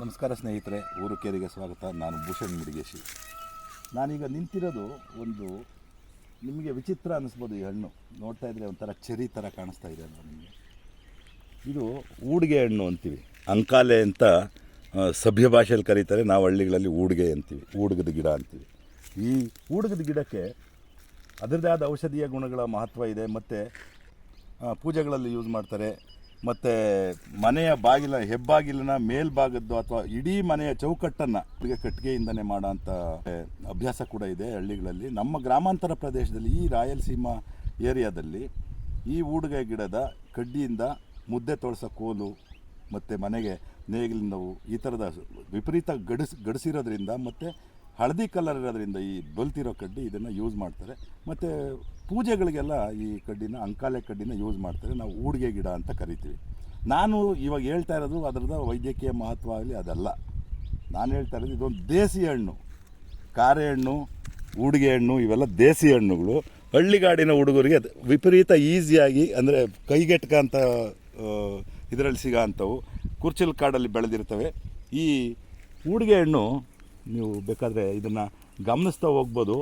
ನಮಸ್ಕಾರ ಸ್ನೇಹಿತರೆ, ಊರು ಕೇರಿಗೆ ಸ್ವಾಗತ. ನಾನು ಭೂಷಣ್ ಮಿಡಿಗೇಶಿ. ನಾನೀಗ ನಿಂತಿರೋದು ಒಂದು ನಿಮಗೆ ವಿಚಿತ್ರ ಅನ್ನಿಸ್ಬೋದು. ಈ ಹಣ್ಣು ನೋಡ್ತಾ ಇದ್ದರೆ ಒಂಥರ ಚೆರಿ ಥರ ಕಾಣಿಸ್ತಾ ಇದೆ ಅಲ್ವಾ ನಿಮಗೆ. ಇದು ಊಡಿಗೆ ಹಣ್ಣು ಅಂತೀವಿ, ಅಂಕಾಲೆ ಅಂತ ಸಭ್ಯ ಭಾಷೆಯಲ್ಲಿ ಕರೀತಾರೆ. ನಾವು ಹಳ್ಳಿಗಳಲ್ಲಿ ಊಡಿಗೆ ಅಂತೀವಿ, ಊಡ್ಗದ ಗಿಡ ಅಂತೀವಿ. ಈ ಊಡ್ಗದ ಗಿಡಕ್ಕೆ ಅದರದೇ ಆದ ಔಷಧೀಯ ಗುಣಗಳ ಮಹತ್ವ ಇದೆ. ಮತ್ತು ಪೂಜೆಗಳಲ್ಲಿ ಯೂಸ್ ಮಾಡ್ತಾರೆ. ಮತ್ತು ಮನೆಯ ಹೆಬ್ಬಾಗಿಲಿನ ಮೇಲ್ಭಾಗದ್ದು ಅಥವಾ ಇಡೀ ಮನೆಯ ಚೌಕಟ್ಟನ್ನು ಕಟ್ಟಿಗೆಯಿಂದನೇ ಮಾಡೋಂಥ ಅಭ್ಯಾಸ ಕೂಡ ಇದೆ ಹಳ್ಳಿಗಳಲ್ಲಿ. ನಮ್ಮ ಗ್ರಾಮಾಂತರ ಪ್ರದೇಶದಲ್ಲಿ, ಈ ರಾಯಲಸೀಮಾ ಏರಿಯಾದಲ್ಲಿ ಈ ಊಡಿಗೆ ಗಿಡದ ಕಡ್ಡಿಯಿಂದ ಮುದ್ದೆ ತೊಳ್ಸೋ ಕೋಲು ಮತ್ತು ಮನೆಗೆ ನೇಗಿಲಿನವು ಈ ಥರದ ವಿಪರೀತ ಗಡಿಸಿರೋದ್ರಿಂದ ಮತ್ತು ಹಳದಿ ಕಲರ್ ಇರೋದ್ರಿಂದ ಈ ಬಲ್ತಿರೋ ಕಡ್ಡಿ ಇದನ್ನು ಯೂಸ್ ಮಾಡ್ತಾರೆ. ಮತ್ತು ಪೂಜೆಗಳಿಗೆಲ್ಲ ಈ ಕಡ್ಡಿನ, ಅಂಕಾಲೆ ಕಡ್ಡಿನ ಯೂಸ್ ಮಾಡ್ತಾರೆ. ನಾವು ಊಡಿಗೆ ಗಿಡ ಅಂತ ಕರಿತೀವಿ. ನಾನು ಇವಾಗ ಹೇಳ್ತಾ ಇರೋದು ಅದರದ ವೈದ್ಯಕೀಯ ಮಹತ್ವ ಆಗಲಿ ಅದಲ್ಲ. ನಾನು ಹೇಳ್ತಾ ಇರೋದು ಇದೊಂದು ದೇಸಿ ಹಣ್ಣು. ಕಾರೆ ಹಣ್ಣು, ಊಡಿಗೆ ಹಣ್ಣು ಇವೆಲ್ಲ ದೇಸಿ ಹಣ್ಣುಗಳು. ಹಳ್ಳಿಗಾಡಿನ ಹುಡುಗರಿಗೆ ಅದು ವಿಪರೀತ ಈಸಿಯಾಗಿ, ಅಂದರೆ ಕೈಗೆಟ್ಕಂಥ ಇದರಲ್ಲಿ ಸಿಗೋ ಅಂಥವು ಕುರ್ಚಿಲ್ ಕಾಡಲ್ಲಿ ಬೆಳೆದಿರ್ತವೆ. ಈ ಊಡಿಗೆ ಹಣ್ಣು ನೀವು ಬೇಕಾದರೆ ಇದನ್ನು ಗಮನಿಸ್ತಾ ಹೋಗ್ಬೋದು.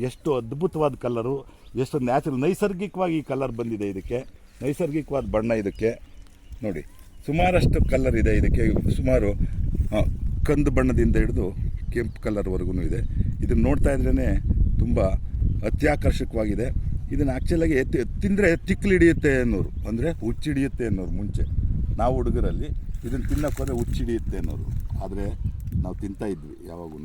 ಎಷ್ಟು ಅದ್ಭುತವಾದ ಕಲರು, ಎಷ್ಟು ನೈಸರ್ಗಿಕವಾಗಿ ಈ ಕಲರ್ ಬಂದಿದೆ. ಇದಕ್ಕೆ ನೈಸರ್ಗಿಕವಾದ ಬಣ್ಣ. ಇದಕ್ಕೆ ನೋಡಿ ಸುಮಾರಷ್ಟು ಕಲರ್ ಇದೆ. ಇದಕ್ಕೆ ಸುಮಾರು ಕಂದು ಬಣ್ಣದಿಂದ ಹಿಡಿದು ಕೆಂಪು ಕಲರ್ವರೆಗೂ ಇದೆ. ಇದನ್ನು ನೋಡ್ತಾ ಇದ್ರೇ ತುಂಬ ಅತ್ಯಾಕರ್ಷಕವಾಗಿದೆ. ಇದನ್ನು ಆ್ಯಕ್ಚುಲಾಗಿ ತಿಂದರೆ ತಿಕ್ಕಲು ಹಿಡಿಯುತ್ತೆ ಅನ್ನೋರು, ಅಂದರೆ ಹುಚ್ಚಿಡಿಯುತ್ತೆ ಅನ್ನೋರು. ಮುಂಚೆ ನಾವು ಹುಡುಗರಲ್ಲಿ ಇದನ್ನು ತಿನ್ನೋಕೆ ಹೋದರೆ ಹುಚ್ಚಿಡಿಯುತ್ತೆ ಅನ್ನೋರು. ಆದರೆ ನಾವು ತಿಂತಾಯಿದ್ವಿ ಯಾವಾಗೂ.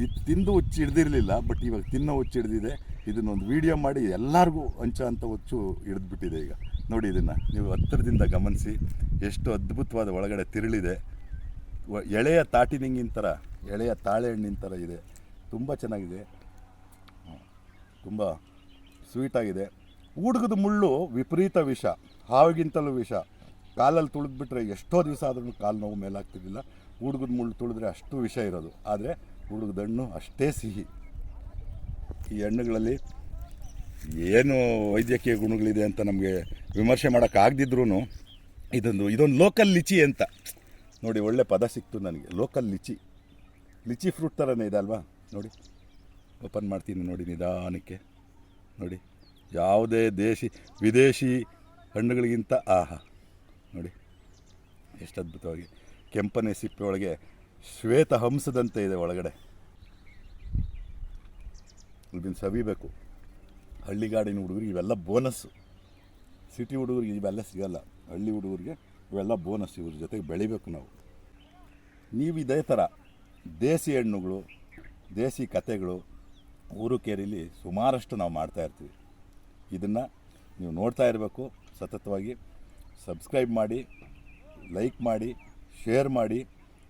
ಇದು ತಿಂದು ಹುಚ್ಚು ಹಿಡ್ದಿರಲಿಲ್ಲ, ಬಟ್ ಇವಾಗ ತಿನ್ನೋ ಹುಚ್ಚು ಹಿಡ್ದಿದೆ. ಇದನ್ನೊಂದು ವೀಡಿಯೋ ಮಾಡಿ ಎಲ್ಲರಿಗೂ ಹಂಚೋ ಅಂಥ ಹುಚ್ಚು ಹಿಡಿದ್ಬಿಟ್ಟಿದೆ ಈಗ. ನೋಡಿ, ಇದನ್ನು ನೀವು ಹತ್ತಿರದಿಂದ ಗಮನಿಸಿ. ಎಷ್ಟು ಅದ್ಭುತವಾದ ಒಳಗಡೆ ತಿರುಳಿದೆ. ಎಳೆಯ ತಾಟಿನಿಂಗಿನ ಥರ, ಎಳೆಯ ತಾಳೆಹಣ್ಣಿನ ಥರ ಇದೆ. ತುಂಬ ಚೆನ್ನಾಗಿದೆ, ತುಂಬ ಸ್ವೀಟಾಗಿದೆ. ಊಡ್ಗದ ಮುಳ್ಳು ವಿಪರೀತ ವಿಷ, ಹಾವಿಗಿಂತಲೂ ವಿಷ. ಕಾಲಲ್ಲಿ ತುಳಿದ್ಬಿಟ್ರೆ ಎಷ್ಟೋ ದಿವಸ ಆದ್ರೂ ಕಾಲು ನೋವು ಮೇಲಾಗ್ತಿರ್ಲಿಲ್ಲ. ಊಡ್ಗದ ಮುಳ್ಳು ತುಳಿದ್ರೆ ಅಷ್ಟು ವಿಷ ಇರೋದು. ಆದರೆ ಊಡ್ಗದ ಹಣ್ಣು ಅಷ್ಟೇ ಸಿಹಿ. ಈ ಹಣ್ಣುಗಳಲ್ಲಿ ಏನು ವೈದ್ಯಕೀಯ ಗುಣಗಳಿದೆ ಅಂತ ನಮಗೆ ವಿಮರ್ಶೆ ಮಾಡೋಕ್ಕಾಗದಿದ್ರೂ, ಇದೊಂದು ಲೋಕಲ್ ಲಿಚಿ ಅಂತ ನೋಡಿ, ಒಳ್ಳೆ ಪದ ಸಿಕ್ತು ನನಗೆ. ಲೋಕಲ್ ಲಿಚಿ ಫ್ರೂಟ್ ಥರನೇ ಇದೆ ಅಲ್ವಾ. ನೋಡಿ, ಓಪನ್ ಮಾಡ್ತೀನಿ ನೋಡಿ ನಿಧಾನಕ್ಕೆ. ನೋಡಿ, ಯಾವುದೇ ವಿದೇಶಿ ಹಣ್ಣುಗಳಿಗಿಂತ ಆಹಾ, ನೋಡಿ ಎಷ್ಟು ಅದ್ಭುತವಾಗಿ ಕೆಂಪನೆ ಸಿಪ್ಪೆ ಒಳಗೆ ಶ್ವೇತ ಹಂಸದಂತೆ ಇದೆ ಒಳಗಡೆ. ಇದನ್ನು ಸವಿಬೇಕು. ಹಳ್ಳಿಗಾಡಿನ ಹುಡುಗರಿಗೆ ಇವೆಲ್ಲ ಬೋನಸ್ಸು. ಸಿಟಿ ಹುಡುಗರಿಗೆ ಇವೆಲ್ಲ ಸಿಗಲ್ಲ. ಹಳ್ಳಿ ಹುಡುಗರಿಗೆ ಇವೆಲ್ಲ ಬೋನಸ್. ಇವ್ರ ಜೊತೆಗೆ ಬೆಳಿಬೇಕು ನಾವು. ನೀವು ಇದೇ ಥರ ದೇಸಿ ಹಣ್ಣುಗಳು, ದೇಸಿ ಕತೆಗಳು ಊರು ಕೇರಿಲಿ ಸುಮಾರಷ್ಟು ನಾವು ಮಾಡ್ತಾಯಿರ್ತೀವಿ. ಇದನ್ನು ನೀವು ನೋಡ್ತಾ ಇರಬೇಕು ಸತತವಾಗಿ. ಸಬ್ಸ್ಕ್ರೈಬ್ ಮಾಡಿ, ಲೈಕ್ ಮಾಡಿ, ಶೇರ್ ಮಾಡಿ,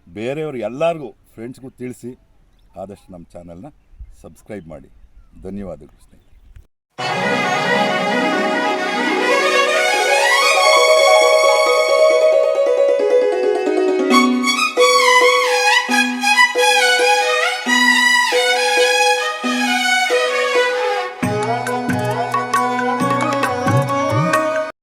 ಬೇರೆಯವ್ರು ಎಲ್ಲರಿಗೂ ಫ್ರೆಂಡ್ಸ್ಗೂ ತಿಳಿಸಿ. ಆದಷ್ಟು ನಮ್ಮ ಚಾನಲ್ನ ಸಬ್ಸ್ಕ್ರೈಬ್ ಮಾಡಿ. ಧನ್ಯವಾದಗಳು ಸ್ನೇಹಿತರೆ.